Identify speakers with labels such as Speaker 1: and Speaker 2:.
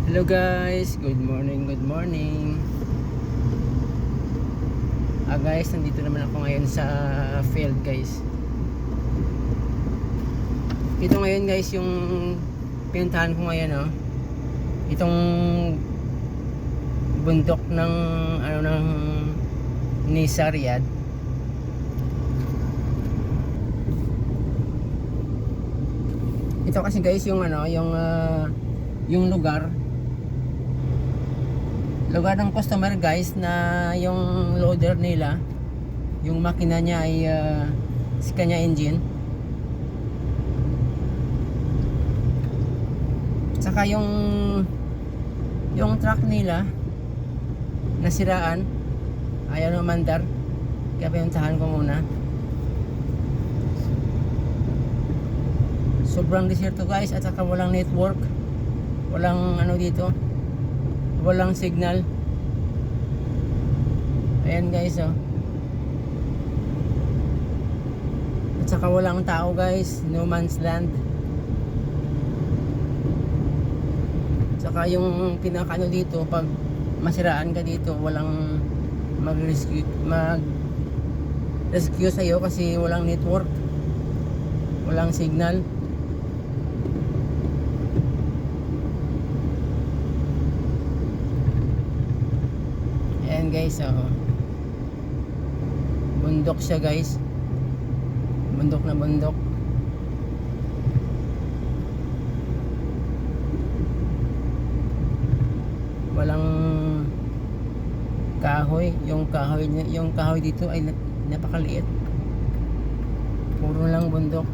Speaker 1: Hello guys, good morning, good morning. Guys, nandito naman ako ngayon sa field guys. Ito ngayon guys yung pinuntahan ko ngayon itong bundok ng ng Nisa Riyadh. Ito kasi guys yung yung lugar ng customer guys, na yung loader nila, yung makina niya ay Scania engine, saka yung truck nila nasiraan, ayaw na mandar, kaya pinuntahan ko muna. Sobrang desierto guys, at saka walang network, walang dito, walang signal. Ayan guys at saka walang tao guys, no man's land. Saka yung pinaka dito, pag masiraan ka dito, walang mag-rescue sa'yo kasi walang network, walang signal. Ayan guys, bundok siya guys, bundok na bundok. Walang kahoy, yung kahoy dito ay napakaliit, puro lang bundok.